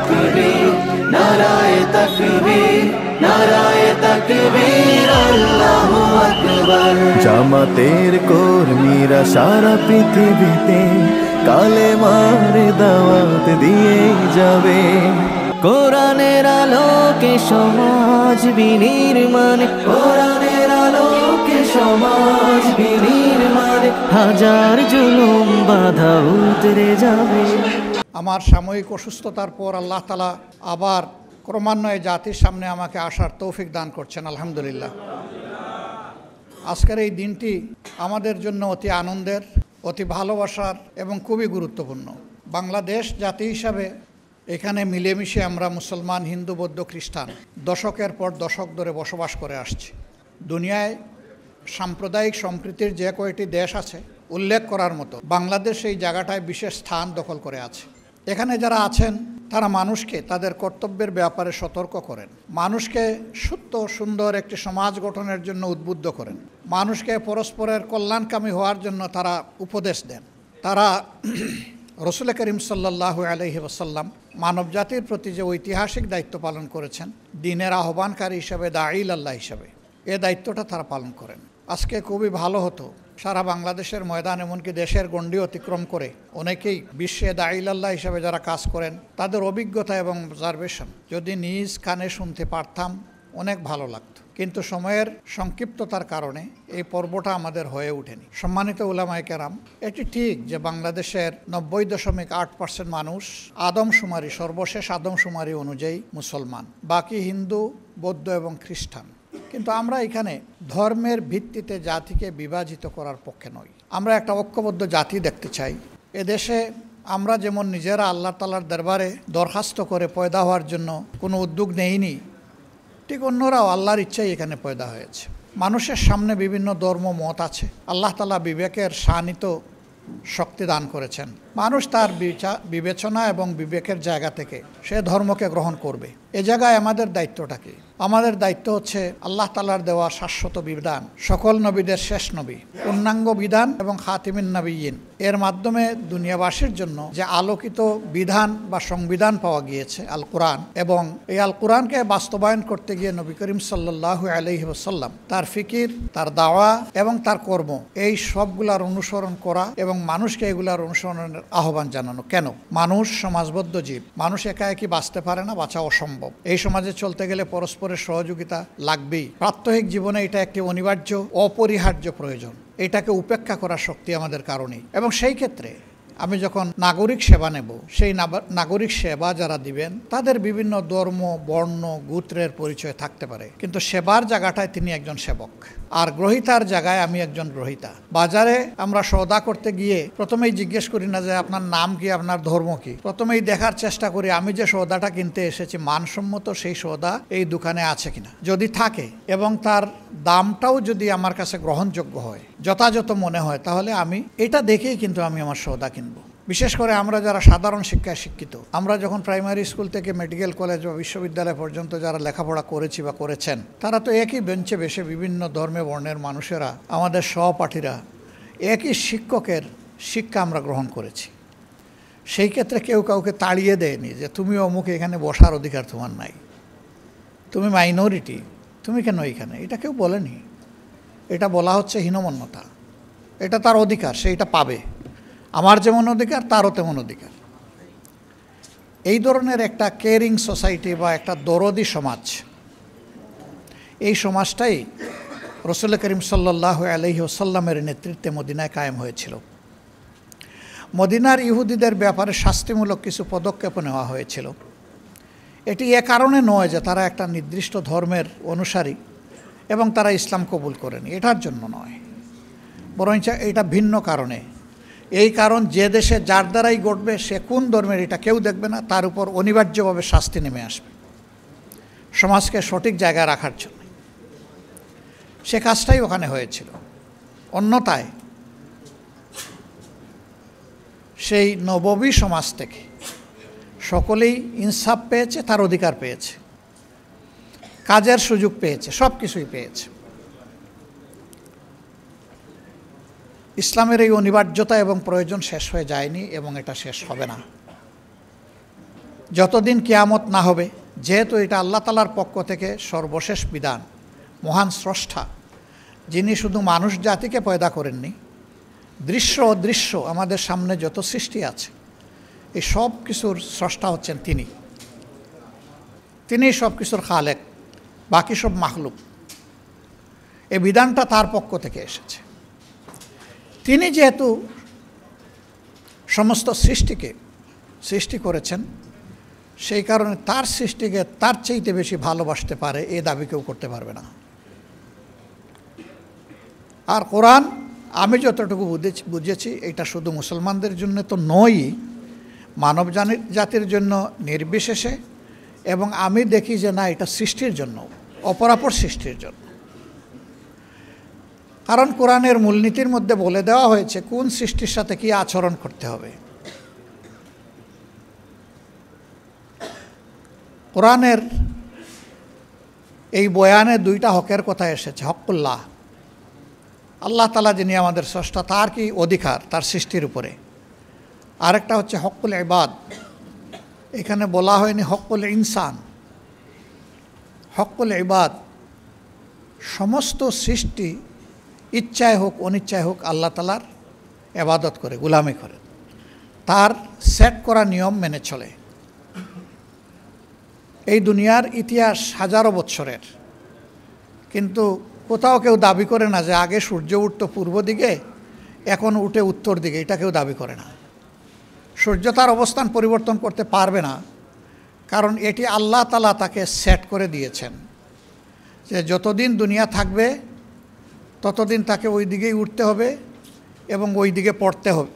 তাকবীর নারায়ে তাকবীর নারায়ে তাকবীর আল্লাহু আকবার। জামাতের কর্মীরা সারা পৃথিবীতে কালেমার দাওয়াত দিয়ে যাবে। কোরআনের আলোকে সমাজ বিনির্মাণে, কোরআনের আলোকে সমাজ বিনির্মাণে হাজার জুলুম বাধা উতরে যাবে। আমার সাময়িক অসুস্থতার পর আল্লাহ তাআলা আবার ক্রমান্বয়ে জাতির সামনে আমাকে আসার তৌফিক দান করছেন, আলহামদুলিল্লাহ। আজকের এই দিনটি আমাদের জন্য অতি আনন্দের, অতি ভালোবাসার এবং খুবই গুরুত্বপূর্ণ। বাংলাদেশ জাতি হিসাবে এখানে মিলেমিশে আমরা মুসলমান, হিন্দু, বৌদ্ধ, খ্রিস্টান দশকের পর দশক ধরে বসবাস করে আসছি। দুনিয়ায় সাম্প্রদায়িক সম্প্রীতির যে কয়টি দেশ আছে উল্লেখ করার মতো বাংলাদেশ এই জায়গাটায় বিশেষ স্থান দখল করে আছে। এখানে যারা আছেন তারা মানুষকে তাদের কর্তব্যের ব্যাপারে সতর্ক করেন, মানুষকে সুস্থ সুন্দর একটি সমাজ গঠনের জন্য উদ্বুদ্ধ করেন, মানুষকে পরস্পরের কল্যাণকামী হওয়ার জন্য তারা উপদেশ দেন। তারা রসুল করিম সাল্লাল্লাহু আলাইহি ওয়াসাল্লাম মানব জাতির প্রতি যে ঐতিহাসিক দায়িত্ব পালন করেছেন, দ্বীনের আহ্বানকারী হিসাবে, দাঈল আল্লাহ হিসাবে, এ দায়িত্বটা তারা পালন করেন। আজকে খুবই ভালো হতো সারা বাংলাদেশের ময়দান, এমনকি দেশের গণ্ডি অতিক্রম করে অনেকেই বিশ্বে দাঈল আল্লাহ হিসাবে যারা কাজ করেন তাদের অভিজ্ঞতা এবং অবজারভেশন যদি নিজ কানে শুনতে পারতাম অনেক ভালো লাগতো। কিন্তু সময়ের সংক্ষিপ্ততার কারণে এই পর্বটা আমাদের হয়ে ওঠেনি। সম্মানিত উলামায়ে কেরাম, এটি ঠিক যে বাংলাদেশের 90.8% মানুষ আদমশুমারি, সর্বশেষ আদমশুমারি অনুযায়ী মুসলমান, বাকি হিন্দু, বৌদ্ধ এবং খ্রিস্টান। কিন্তু আমরা এখানে ধর্মের ভিত্তিতে জাতিকে বিভাজিত করার পক্ষে নই। আমরা একটা ঐক্যবদ্ধ জাতি দেখতে চাই। এদেশে আমরা যেমন নিজেরা আল্লাহ তাআলার দরবারে দরখাস্ত করে পয়দা হওয়ার জন্য কোনো উদ্যোগ নেইনি, ঠিক অন্যরাও আল্লাহর ইচ্ছাই এখানে পয়দা হয়েছে। মানুষের সামনে বিভিন্ন ধর্ম মত আছে। আল্লাহ তাআলা বিবেকের শানিত শক্তি দান করেছেন। মানুষ তার বিবেচনা এবং বিবেকের জায়গা থেকে সে ধর্মকে গ্রহণ করবে। এ জায়গায় আমাদের দায়িত্বটা কি? আমাদের দায়িত্ব হচ্ছে আল্লাহ তাআলার দেওয়া শাশ্বত বিধান, সকল নবীদের শেষ নবী, পূর্ণাঙ্গ বিধান এবং খাতিমিন নবিয়্যিন, এর মাধ্যমে দুনিয়াবাসীর জন্য যে আলোকিত বিধান বা সংবিধান পাওয়া গিয়েছে আল কোরআন, এবং এই আল কোরআনকে বাস্তবায়ন করতে গিয়ে নবী করিম সাল্লাল্লাহু আলাইহি ওয়াসাল্লাম তার ফিকির, তার দাওয়া এবং তার কর্ম, এই সবগুলার অনুসরণ করা এবং মানুষকে এগুলার অনুসরণের আহ্বান জানানো। কেন? মানুষ সমাজবদ্ধ জীব, মানুষ একা একই বাঁচতে পারে না, বাঁচা অসম্ভব। এই সমাজে চলতে গেলে পরস্পরের সহযোগিতা লাগবেই। প্রাত্যহিক জীবনে এটা একটি অনিবার্য, অপরিহার্য প্রয়োজন। এটাকে উপেক্ষা করার শক্তি আমাদের কারণেই। এবং সেই ক্ষেত্রে আমি যখন নাগরিক সেবা নেব, সেই নাগরিক সেবা যারা দিবেন তাদের বিভিন্ন ধর্ম, বর্ণ, গোত্রের পরিচয় থাকতে পারে, কিন্তু সেবার জায়গাটায় তিনি একজন সেবক, আর গ্রহীতার জায়গায় আমি একজন গ্রহীতা। বাজারে আমরা সওদা করতে গিয়ে প্রথমেই জিজ্ঞেস করি না যে আপনার নাম কি, আপনার ধর্ম কি। প্রথমেই দেখার চেষ্টা করি আমি যে সওদাটা কিনতে এসেছি মানসম্মত সেই সওদা এই দোকানে আছে কিনা। যদি থাকে এবং তার দামটাও যদি আমার কাছে গ্রহণযোগ্য হয়, যথাযথ মনে হয়, তাহলে আমি এটা দেখেই কিন্তু আমি আমার সওদা কিনবো। বিশেষ করে আমরা যারা সাধারণ শিক্ষায় শিক্ষিত, আমরা যখন প্রাইমারি স্কুল থেকে মেডিকেল কলেজ বা বিশ্ববিদ্যালয় পর্যন্ত যারা লেখাপড়া করেছি বা করেছেন, তারা তো একই বেঞ্চে বসে বিভিন্ন ধর্মে বর্ণের মানুষেরা, আমাদের সহপাঠীরা, একই শিক্ষকের শিক্ষা আমরা গ্রহণ করেছি। সেই ক্ষেত্রে কেউ কাউকে তাড়িয়ে দেয়নি যে তুমি অমুক, এখানে বসার অধিকার তোমার নাই, তুমি মাইনরিটি, তুমি কেন এখানে, এটা কেউ বলেনি। এটা বলা হচ্ছে হীনমন্যতা। এটা তার অধিকার, সে এটা পাবে। আমার যেমন অধিকার তারও তেমন অধিকার। এই ধরনের একটা কেয়ারিং সোসাইটি বা একটা দরদি সমাজ, এই সমাজটাই রসুল করিম সাল্লাল্লাহু আলাইহি ওয়াসাল্লামের নেতৃত্বে মদিনায় কায়েম হয়েছিল। মদিনার ইহুদিদের ব্যাপারে শাস্তিমূলক কিছু পদক্ষেপ নেওয়া হয়েছিল। এটি এ কারণে নয় যে তারা একটা নির্দিষ্ট ধর্মের অনুসারী এবং তারা ইসলাম কবুল করেনি, এটার জন্য নয়, বরং এটা ভিন্ন কারণে। এই কারণ যে দেশে যার দ্বারাই ঘটবে সে কোন ধর্মের এটা কেউ দেখবে না, তার উপর অনিবার্যভাবে শাস্তি নেমে আসবে সমাজকে সঠিক জায়গায় রাখার জন্য। সে কাজটাই ওখানে হয়েছিল। অন্যথায় সেই নববী সমাজ থেকে সকলেই ইনসাফ পেয়েছে, তার অধিকার পেয়েছে, কাজের সুযোগ পেয়েছে, সব কিছুই পেয়েছে। ইসলামের এই অনিবার্যতা এবং প্রয়োজন শেষ হয়ে যায়নি এবং এটা শেষ হবে না। যতদিন কিয়ামত না হবে, যেহেতু এটা আল্লাহ তাআলার পক্ষ থেকে সর্বশেষ বিধান, মহান স্রষ্টা যিনি শুধু মানুষ জাতিকে পয়দা করেননি, দৃশ্য অদৃশ্য আমাদের সামনে যত সৃষ্টি আছে এই সব কিছুর স্রষ্টা হচ্ছেন তিনি সব কিছুর খালেক, বাকি সব মাখলুক। এই বিধানটা তার পক্ষ থেকে এসেছে। তিনি যেহেতু সমস্ত সৃষ্টিকে সৃষ্টি করেছেন, সেই কারণে তার সৃষ্টিকে তার চাইতে বেশি ভালোবাসতে পারে এ দাবি কেউ করতে পারবে না। আর কোরআন আমি যতটুকু বুঝেছি এটা শুধু মুসলমানদের জন্য তো নয়, মানব জাতির জন্য নির্বিশেষে, এবং আমি দেখি যে না, এটা সৃষ্টির জন্য, অপরাপর সৃষ্টির জন্য। কারণ কোরআনের মূলনীতির মধ্যে বলে দেওয়া হয়েছে কোন সৃষ্টির সাথে কী আচরণ করতে হবে। কোরআনের এই বয়ানে দুইটা হকের কথা এসেছে। হকুল্লাহ, আল্লাহ তাআলা যিনি আমাদের স্রষ্টা, তার কি অধিকার তার সৃষ্টির উপরে। আরেকটা হচ্ছে হকুল ইবাদ। এখানে বলা হয়নি হকুল ইনসান, হকুল ইবাদ। সমস্ত সৃষ্টি ইচ্ছায় হোক অনিচ্ছায় হোক আল্লাহ তাআলার ইবাদত করে, গোলামি করে, তার সেট করা নিয়ম মেনে চলে। এই দুনিয়ার ইতিহাস হাজারো বৎসরের, কিন্তু কোথাও কেউ দাবি করে না যে আগে সূর্য উঠত পূর্ব দিকে, এখন উঠে উত্তর দিকে, এটা কেউ দাবি করে না। সূর্য তার অবস্থান পরিবর্তন করতে পারবে না, কারণ এটি আল্লাহ তাআলা তাকে সেট করে দিয়েছেন যে যতদিন দুনিয়া থাকবে ততদিন তাকে ওই দিকেই উঠতে হবে এবং ওই দিকে পড়তে হবে।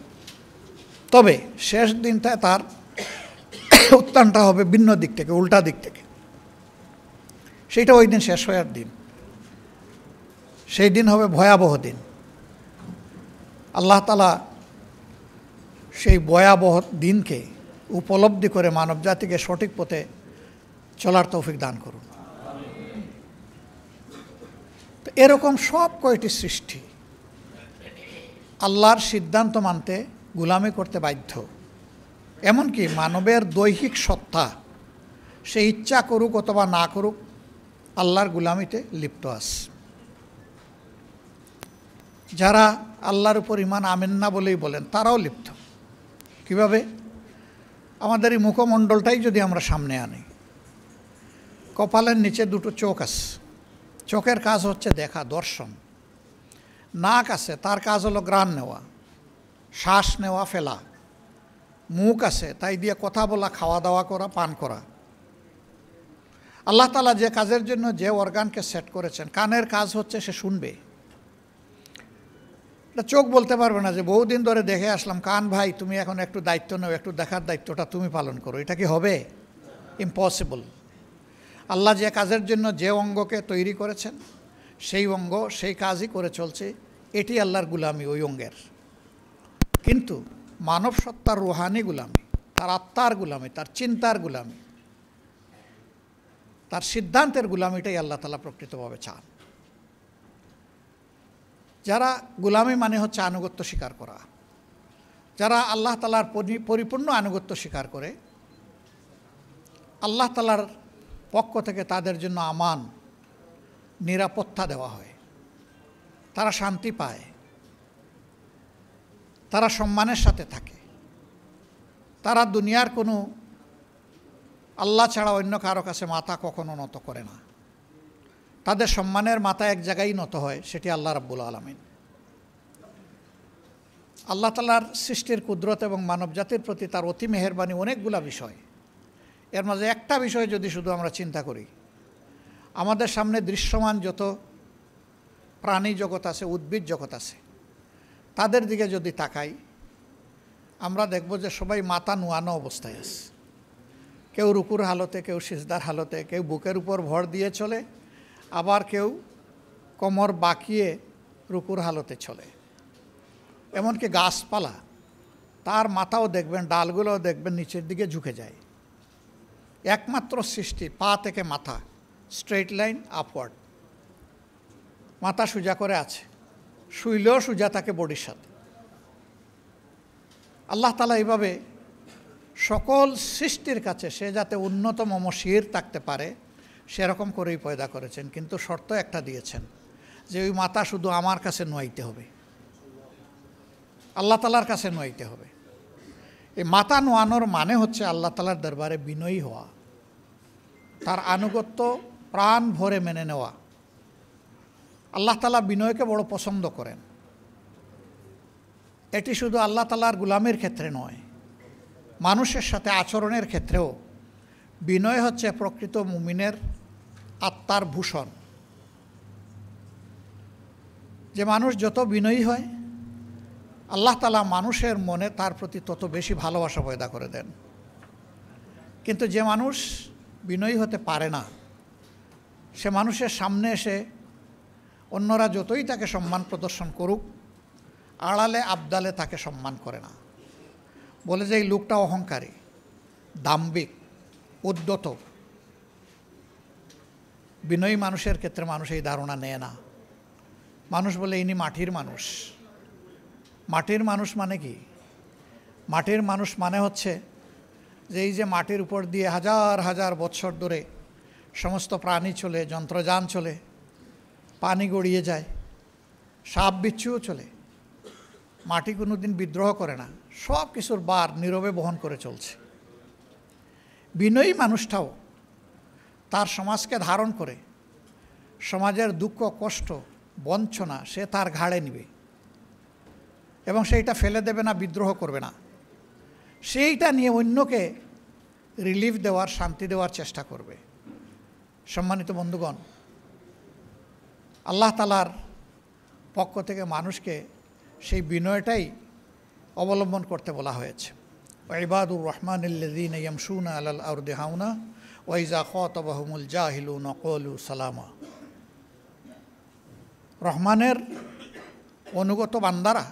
তবে শেষ দিনটায় তার উত্থানটা হবে ভিন্ন দিক থেকে, উল্টা দিক থেকে। সেইটা ওই দিন শেষ হওয়ার দিন, সেই দিন হবে ভয়াবহ দিন। আল্লাহ তাআলা সেই ভয়াবহ দিনকে উপলব্ধি করে মানব জাতিকে সঠিক পথে চলার তৌফিক দান করুন। তো এরকম সব কয়টি সৃষ্টি আল্লাহর সিদ্ধান্ত মানতে গোলামি করতে বাধ্য। এমনকি মানবের দৈহিক সত্তা, সে ইচ্ছা করুক অথবা না করুক, আল্লাহর গোলামিতে লিপ্ত আছে। যারা আল্লাহর উপর ঈমান আনেন না বলেই বলেন, তারাও লিপ্ত। কিভাবে? আমাদের এই মুখমণ্ডলটাই যদি আমরা সামনে আনি, কপালের নিচে দুটো চোখ আছে, চোখের কাজ হচ্ছে দেখা, দর্শন। নাক আছে, তার কাজ হলো ঘ্রাণ নেওয়া, শ্বাস নেওয়া, ফেলা। মুখ আছে, তাই দিয়ে কথা বলা, খাওয়া দাওয়া করা, পান করা। আল্লাহ তাআলা যে কাজের জন্য যে অর্গানকে সেট করেছেন, কানের কাজ হচ্ছে সে শুনবে। এটা চোখ বলতে পারবে না যে বহুদিন ধরে দেখে আসলাম, কান ভাই তুমি এখন একটু দায়িত্ব নাও, একটু দেখার দায়িত্বটা তুমি পালন করো। এটা কি হবে? ইম্পসিবল। আল্লাহ যে কাজের জন্য যে অঙ্গকে তৈরি করেছেন, সেই অঙ্গ সেই কাজই করে চলছে। এটি আল্লাহর গুলামি, ওই অঙ্গের। কিন্তু মানব সত্তার রুহানি গুলামি, তার আত্মার গুলামি, তার চিন্তার গুলামি, তার সিদ্ধান্তের গুলামিটাই আল্লাহ তাআলা প্রকৃতভাবে চান। যারা গুলামি মানে হচ্ছে আনুগত্য স্বীকার করা, যারা আল্লাহ তাআলার পরিপূর্ণ আনুগত্য স্বীকার করে, আল্লাহ তাআলার পক্ষ থেকে তাদের জন্য আমান, নিরাপত্তা দেওয়া হয়, তারা শান্তি পায়, তারা সম্মানের সাথে থাকে, তারা দুনিয়ার কোনো আল্লাহ ছাড়া অন্য কারো কাছে মাথা কখনো নত করে না। তাদের সম্মানের মাথা এক জায়গায় নত হয়, সেটি আল্লাহ রাব্বুল আলামিন। আল্লাহ তাআলার সৃষ্টির কুদরত এবং মানব জাতির প্রতি তার অতি মেহেরবানি অনেকগুলা বিষয়। এর মাঝে একটা বিষয় যদি শুধু আমরা চিন্তা করি, আমাদের সামনে দৃশ্যমান যত প্রাণী জগৎ আছে, উদ্ভিদ জগৎ আছে, তাদের দিকে যদি তাকাই, আমরা দেখব যে সবাই মাথা নোয়ানো অবস্থায় আছে। কেউ রুকুর হালতে, কেউ সিজদার হালতে, কেউ বুকের উপর ভর দিয়ে চলে, আবার কেউ কোমর বাঁকিয়ে রুকুর হালতে চলে। এমনকি গাছপালা, তার মাথাও দেখবেন, ডালগুলোও দেখবেন নিচের দিকে ঝুঁকে যায়। একমাত্র সৃষ্টি পা থেকে মাথা স্ট্রেট লাইন আপওয়ার্ড, মাথা সোজা করে আছে, শুইলেও সোজা থাকে বডির সাথে। আল্লাহ তাআলা এইভাবে সকল সৃষ্টির কাছে সে যাতে উন্নতম শির থাকতে পারে সেরকম করেই পয়দা করেছেন, কিন্তু শর্ত একটা দিয়েছেন যে ওই মাথা শুধু আমার কাছে নোয়াইতে হবে, আল্লাহ তালার কাছে নোয়াইতে হবে। এই মাথা নোয়ানোর মানে হচ্ছে আল্লাহ তালার দরবারে বিনয়ী হওয়া, তার আনুগত্য প্রাণ ভরে মেনে নেওয়া। আল্লাহ তালা বিনয়কে বড় পছন্দ করেন। এটি শুধু আল্লাহ তালার গুলামের ক্ষেত্রে নয়, মানুষের সাথে আচরণের ক্ষেত্রেও বিনয় হচ্ছে প্রকৃত মুমিনের আত্মার ভূষণ। যে মানুষ যত বিনয়ী হয় আল্লাহ তাআলা মানুষের মনে তার প্রতি তত বেশি ভালোবাসা পয়দা করে দেন। কিন্তু যে মানুষ বিনয়ী হতে পারে না, সে মানুষের সামনে এসে অন্যরা যতই তাকে সম্মান প্রদর্শন করুক, আড়ালে আবদালে তাকে সম্মান করে না, বলে যে এই লোকটা অহংকারী, দাম্ভিক, উদ্ধত। বিনয়ী মানুষের ক্ষেত্রে মানুষ এই ধারণা নেয় না। মানুষ বলে ইনি মাটির মানুষ। মাটির মানুষ মানে কি? মাটির মানুষ মানে হচ্ছে যে এই যে মাটির উপর দিয়ে হাজার হাজার বৎসর ধরে সমস্ত প্রাণী চলে, যন্ত্রযান চলে, পানি গড়িয়ে যায়, সাপ বিচ্ছুও চলে, মাটি কোনো দিন বিদ্রোহ করে না, সব কিছুর বার নীরবে বহন করে চলছে। বিনয়ী মানুষটাও তার সমাজকে ধারণ করে সমাজের দুঃখ, কষ্ট, বঞ্চনা সে তার ঘাড়ে নিবে এবং সেইটা ফেলে দেবে না, বিদ্রোহ করবে না। সেইটা নিয়ে অন্যকে রিলিফ দেওয়ার, শান্তি দেওয়ার চেষ্টা করবে। সম্মানিত বন্ধুগণ, আল্লাহ তাআলার পক্ষ থেকে মানুষকে সেই বিনয়টাই অবলম্বন করতে বলা হয়েছে। ইবাদুর রহমানিল্লাযীনা ইয়ামশুনা আলাল আরদি হাওনা ওয়া ইযা খাতাবাহুমুল জাহিলুনা ক্বালু সালামা। রহমানের অনুগত বান্দারা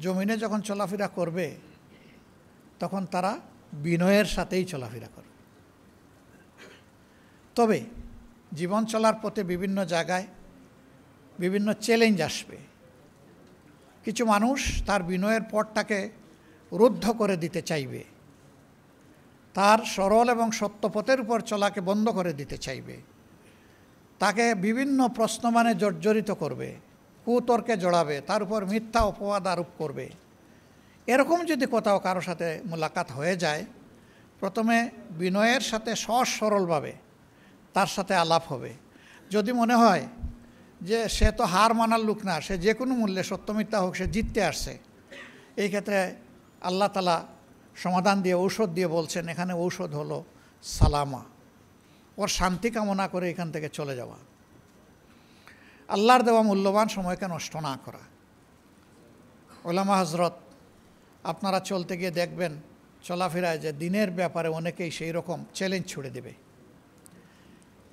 জমিনে যখন চলাফেরা করবে তখন তারা বিনয়ের সাথেই চলাফেরা করবে। তবে জীবন চলার পথে বিভিন্ন জায়গায় বিভিন্ন চ্যালেঞ্জ আসবে। কিছু মানুষ তার বিনয়ের পথটাকে রুদ্ধ করে দিতে চাইবে, তার সরল এবং সত্য পথের উপর চলাকে বন্ধ করে দিতে চাইবে, তাকে বিভিন্ন প্রশ্নমানে জর্জরিত করবে, কুতর্কে জড়াবে, তার উপর মিথ্যা অপবাদ আরোপ করবে। এরকম যদি কোথাও কারো সাথে মোলাকাত হয়ে যায়, প্রথমে বিনয়ের সাথে সহজ সরলভাবে তার সাথে আলাপ হবে। যদি মনে হয় যে সে তো হার মানার লোক না, সে যে কোনো মূল্যে সত্য মিথ্যা হোক সে জিততে আসছে, এই ক্ষেত্রে আল্লাহ তাআলা সমাধান দিয়ে, ঔষধ দিয়ে বলছেন, এখানে ঔষধ হলো সালামা, ওর শান্তি কামনা করে এখান থেকে চলে যাওয়া, আল্লাহর দেওয়া মূল্যবান সময়কে নষ্ট না করা। ওলামা হজরত, আপনারা চলতে গিয়ে দেখবেন চলাফেরায় যে দিনের ব্যাপারে অনেকেই সেই রকম চ্যালেঞ্জ ছুড়ে দেবে।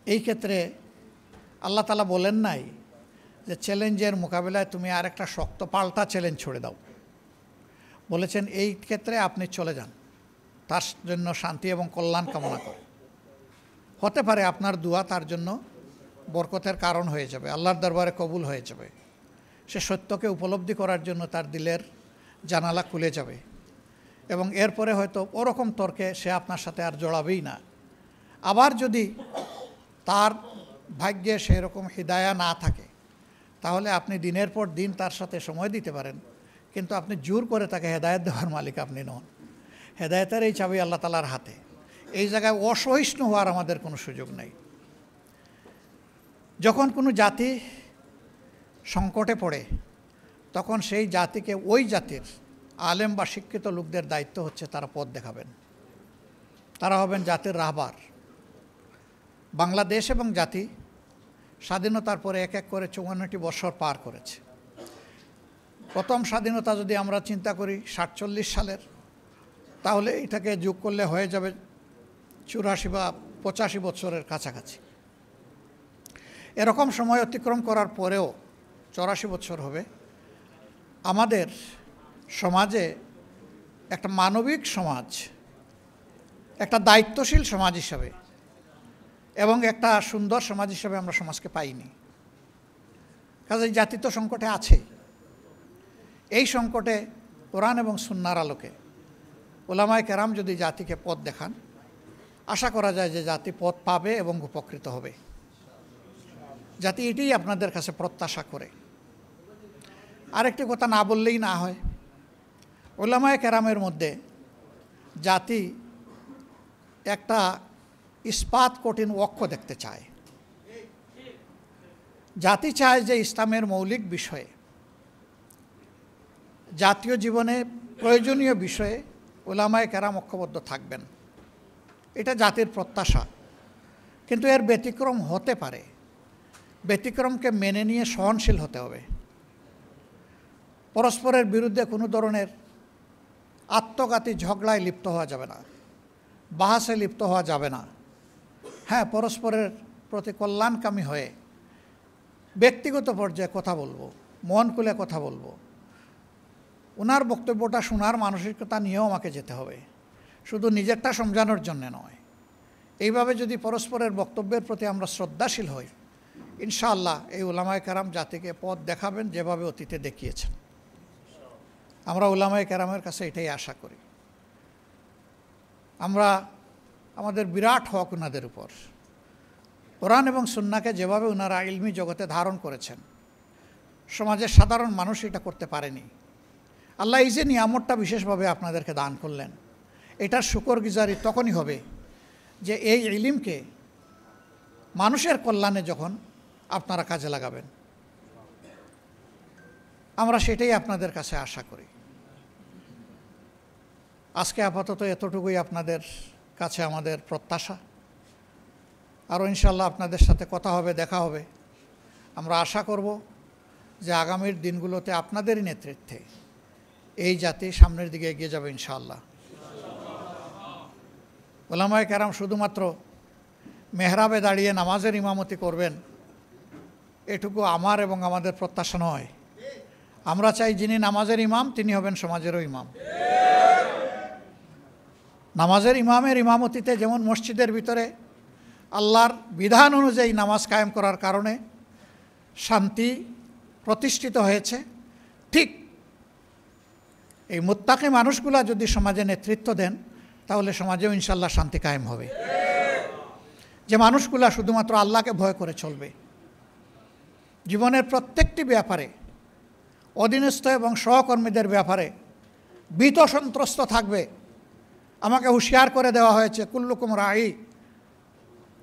এই ক্ষেত্রে আল্লাহ তাআলা বলেন নাই যে চ্যালেঞ্জের মোকাবিলায় তুমি আরেকটা শক্ত পাল্টা চ্যালেঞ্জ ছুড়ে দাও। বলেছেন এই ক্ষেত্রে আপনি চলে যান, তার জন্য শান্তি এবং কল্যাণ কামনা করে। হতে পারে আপনার দোয়া তার জন্য বরকতের কারণ হয়ে যাবে, আল্লাহর দরবারে কবুল হয়ে যাবে। সে সত্যকে উপলব্ধি করার জন্য তার দিলের জানালা খুলে যাবে এবং এরপরে হয়তো ওরকম তর্কে সে আপনার সাথে আর জড়াবেই না। আবার যদি তার ভাগ্যে সেই রকম হিদায়া না থাকে, তাহলে আপনি দিনের পর দিন তার সাথে সময় দিতে পারেন, কিন্তু আপনি জোর করে তাকে হেদায়েত দেওয়ার মালিক আপনি নন। হেদায়েতের এই চাবি আল্লাহ তাআলার হাতে। এই জায়গায় অসহিষ্ণু হওয়ার আমাদের কোনো সুযোগ নেই। যখন কোনো জাতি সংকটে পড়ে, তখন সেই জাতিকে, ওই জাতির আলেম বা শিক্ষিত লোকদের দায়িত্ব হচ্ছে তারা পথ দেখাবেন, তারা হবেন জাতির রাহবার। বাংলাদেশ এবং জাতি স্বাধীনতার পরে এক এক করে ৫৪টি বছর পার করেছে। প্রথম স্বাধীনতা যদি আমরা চিন্তা করি ৪৭ সালের, তাহলে এটাকে যোগ করলে হয়ে যাবে ৮৪ বা ৮৫ বছরের কাছাকাছি। এরকম সময় অতিক্রম করার পরেও ৮৪ বছর হবে। আমাদের সমাজে একটা মানবিক সমাজ, একটা দায়িত্বশীল সমাজ হিসাবে এবং একটা সুন্দর সমাজ হিসাবে আমরা সমাজকে পাইনি। কাজেই জাতি তো সংকটে আছে। এই সংকটে কোরআন এবং সুন্নাহর আলোকে উলামায়ে কেরাম যদি জাতিকে পথ দেখান, আশা করা যায় যে জাতি পথ পাবে এবং উপকৃত হবে। জাতি এটাই আপনাদের কাছে প্রত্যাশা করে। আরেকটি কথা না বললেই না হয়, উলামায়ে কেরামের মধ্যে জাতি একটা ইস্পাত কঠিন অক্ষ দেখতে চায়। জাতি চায় যে ইসলামের মৌলিক বিষয়ে, জাতীয় জীবনে প্রয়োজনীয় বিষয়ে উলামায়ে কেরাম ঐক্যবদ্ধ থাকবেন। এটা জাতির প্রত্যাশা। কিন্তু এর ব্যতিক্রম হতে পারে। ব্যতিক্রমকে মেনে নিয়ে সহনশীল হতে হবে। পরস্পরের বিরুদ্ধে কোনো ধরনের আত্মঘাতী ঝগড়ায় লিপ্ত হওয়া যাবে না, বাহাসে লিপ্ত হওয়া যাবে না। হ্যাঁ, পরস্পরের প্রতি কল্যাণকামী হয়ে ব্যক্তিগত পর্যায়ে কথা বলবো, মন খুলে কথা বলবো। ওনার বক্তব্যটা শোনার মানসিকতা নিয়েও আমাকে যেতে হবে, শুধু নিজেরটা সমঝানোর জন্য নয়। এইভাবে যদি পরস্পরের বক্তব্যের প্রতি আমরা শ্রদ্ধাশীল হই, ইনশাআল্লাহ এই উলামায়ে কেরাম জাতিকে পথ দেখাবেন যেভাবে অতীতে দেখিয়েছেন। আমরা উলামায়ে কেরামের কাছে এটাই আশা করি। আমরা আমাদের বিরাট হক ওনাদের উপর। কোরআন এবং সুন্নাহকে যেভাবে ওনারা ইলমি জগতে ধারণ করেছেন, সমাজের সাধারণ মানুষ এটা করতে পারেনি। আল্লাহ এই যে নিয়ামতটা বিশেষভাবে আপনাদেরকে দান করলেন, এটার শুকরগুজারি তখনই হবে যে এই ইলমকে মানুষের কল্যাণে যখন আপনারা কাজে লাগাবেন। আমরা সেটাই আপনাদের কাছে আশা করি। আজকে আপাতত এতটুকুই আপনাদের কাছে আমাদের প্রত্যাশা। আরও ইনশাল্লাহ আপনাদের সাথে কথা হবে, দেখা হবে। আমরা আশা করব যে আগামীর দিনগুলোতে আপনাদেরই নেতৃত্বে এই জাতি সামনের দিকে এগিয়ে যাবে ইনশাআল্লাহ। উলামায়ে কেরাম শুধুমাত্র মেহরাবে দাঁড়িয়ে নামাজের ইমামতি করবেন, এটুকু আমার এবং আমাদের প্রত্যাশা নয়। আমরা চাই যিনি নামাজের ইমাম তিনি হবেন সমাজেরও ইমাম। নামাজের ইমামের ইমামতিতে যেমন মসজিদের ভিতরে আল্লাহর বিধান অনুযায়ী নামাজ কায়েম করার কারণে শান্তি প্রতিষ্ঠিত হয়েছে, ঠিক এই মুত্তাকি মানুষগুলা যদি সমাজে নেতৃত্ব দেন তাহলে সমাজেও ইনশাল্লাহ শান্তি কায়েম হবে। যে মানুষগুলা শুধুমাত্র আল্লাহকে ভয় করে চলবে, জীবনের প্রত্যেকটি ব্যাপারে অধীনস্থ এবং সহকর্মীদের ব্যাপারে ভীত সন্ত্রস্ত থাকবে। আমাকে হুঁশিয়ার করে দেওয়া হয়েছে, কুল্লুকুম রাঈ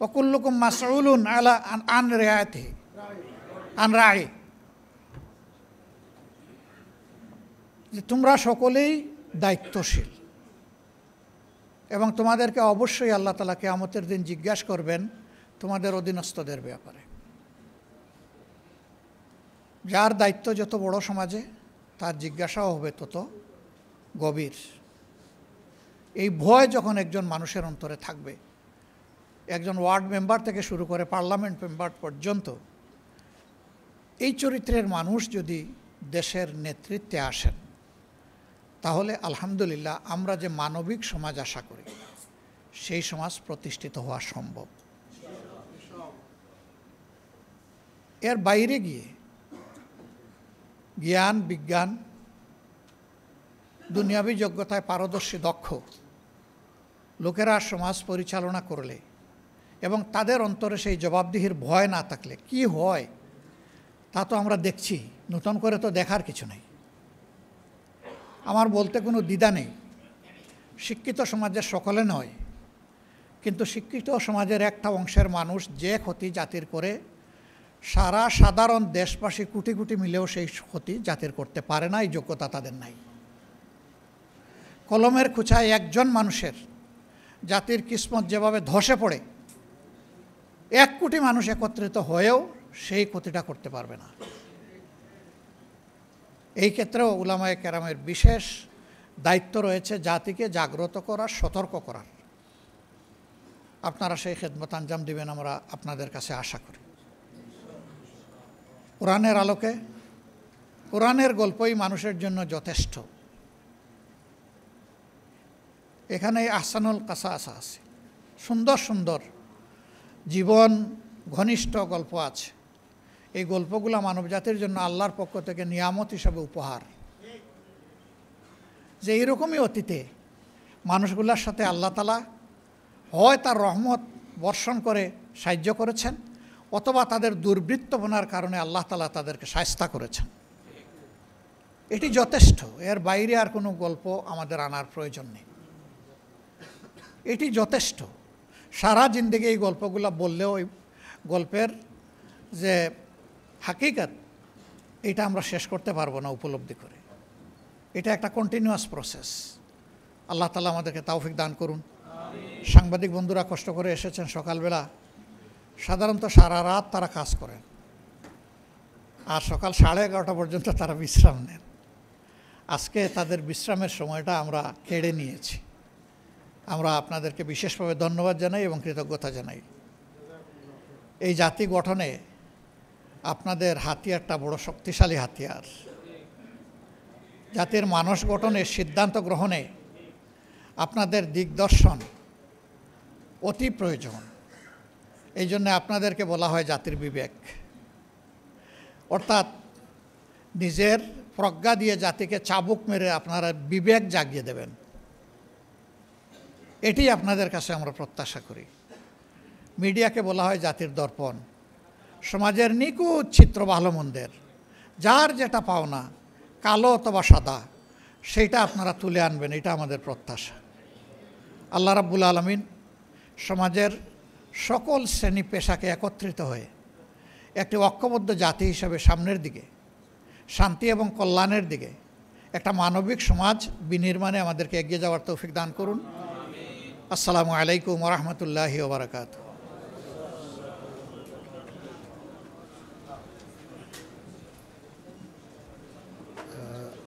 ও কুল্লুকুম মাসউলুন আলা আন রিআয়াতিহি আন রাঈ, যে তোমরা সকলেই দায়িত্বশীল এবং তোমাদেরকে অবশ্যই আল্লাহ তাআলা কিয়ামতের দিন জিজ্ঞাসা করবেন তোমাদের অধীনস্থদের ব্যাপারে। যার দায়িত্ব যত বড় সমাজে, তার জিজ্ঞাসাও হবে তত গভীর। এই ভয় যখন একজন মানুষের অন্তরে থাকবে, একজন ওয়ার্ড মেম্বার থেকে শুরু করে পার্লামেন্ট মেম্বার পর্যন্ত, এই চরিত্রের মানুষ যদি দেশের নেতৃত্বে আসেন, তাহলে আলহামদুলিল্লাহ আমরা যে মানবিক সমাজ আশা করি সেই সমাজ প্রতিষ্ঠিত হওয়া সম্ভব। এর বাইরে গিয়ে জ্ঞান, বিজ্ঞান, দুনিয়াবী যোগ্যতায় পারদর্শী দক্ষ লোকেরা সমাজ পরিচালনা করলে এবং তাদের অন্তরে সেই জবাবদিহির ভয় না থাকলে কি হয় তা তো আমরা দেখছি, নতুন করে তো দেখার কিছু নেই। আমার বলতে কোনো দ্বিধা নেই, শিক্ষিত সমাজের সকলে নয়, কিন্তু শিক্ষিত সমাজের একটা অংশের মানুষ যে ক্ষতি জাতির করে, সারা সাধারণ দেশবাসী কোটি কোটি মিলেও সেই ক্ষতি জাতির করতে পারে না, এই যোগ্যতা তাদের নাই। কলমের খুঁচায় একজন মানুষের জাতির কিসমত যেভাবে ধসে পড়ে, 1 কোটি মানুষ একত্রিত হয়েও সেই ক্ষতিটা করতে পারবে না। এই ক্ষেত্রেও উলামায়ে কেরামের বিশেষ দায়িত্ব রয়েছে জাতিকে জাগ্রত করার, সতর্ক করার। আপনারা সেই খেদমত আঞ্জাম দিবেন আমরা আপনাদের কাছে আশা করি। কোরআনের আলোকে, কোরআনের গল্পই মানুষের জন্য যথেষ্ট। এখানে আহসানুল কাসাস আছে, সুন্দর সুন্দর জীবন ঘনিষ্ঠ গল্প আছে। এই গল্পগুলো মানবজাতির জন্য আল্লাহর পক্ষ থেকে নিয়ামত হিসাবে উপহার, যে এইরকমই অতীতে মানুষগুলোর সাথে আল্লাহ তাআলা হয় তার রহমত বর্ষণ করে সাহায্য করেছেন, অথবা তাদের দুর্বৃত্তপনার কারণে আল্লাহ তাআলা তাদেরকে শায়েস্তা করেছেন। এটি যথেষ্ট, এর বাইরে আর কোনো গল্প আমাদের আনার প্রয়োজন নেই। এটি যথেষ্ট। সারা জিন্দেগি এই গল্পগুলো বললেও ওই গল্পের যে হাকিকত এটা আমরা শেষ করতে পারবো না উপলব্ধি করে। এটা একটা কন্টিনিউয়াস প্রসেস। আল্লাহ তাআলা আমাদেরকে তৌফিক দান করুন। সাংবাদিক বন্ধুরা কষ্ট করে এসেছেন সকালবেলা, সাধারণত সারা রাত তারা কাজ করেন, আর সকাল 11:30 পর্যন্ত তারা বিশ্রাম নেন। আজকে তাদের বিশ্রামের সময়টা আমরা কেড়ে নিয়েছি। আমরা আপনাদেরকে বিশেষভাবে ধন্যবাদ জানাই এবং কৃতজ্ঞতা জানাই। এই জাতি গঠনে আপনাদের হাতিয়ারটা বড় শক্তিশালী হাতিয়ার। জাতির মানস গঠনে, সিদ্ধান্ত গ্রহণে আপনাদের দিগদর্শন অতি প্রয়োজন। এই জন্য আপনাদেরকে বলা হয় জাতির বিবেক, অর্থাৎ নিজের প্রজ্ঞা দিয়ে জাতিকে চাবুক মেরে আপনারা বিবেক জাগিয়ে দেবেন। এটি আপনাদের কাছে আমরা প্রত্যাশা করি। মিডিয়াকে বলা হয় জাতির দর্পণ। সমাজের নিখুঁত চিত্র ভালো মন্দের, যার যেটা পাওনা, কালো অথবা সাদা, সেইটা আপনারা তুলে আনবেন, এটা আমাদের প্রত্যাশা। আল্লাহ রাব্বুল আলামিন সমাজের সকল শ্রেণী পেশাকে একত্রিত হয়ে একটি ঐক্যবদ্ধ জাতি হিসাবে সামনের দিকে শান্তি এবং কল্যাণের দিকে একটা মানবিক সমাজ বিনির্মাণে আমাদেরকে এগিয়ে যাওয়ার তৌফিক দান করুন। আসসালামু আলাইকুম ওয়া রাহমাতুল্লাহি ওয়া বারাকাতুহু।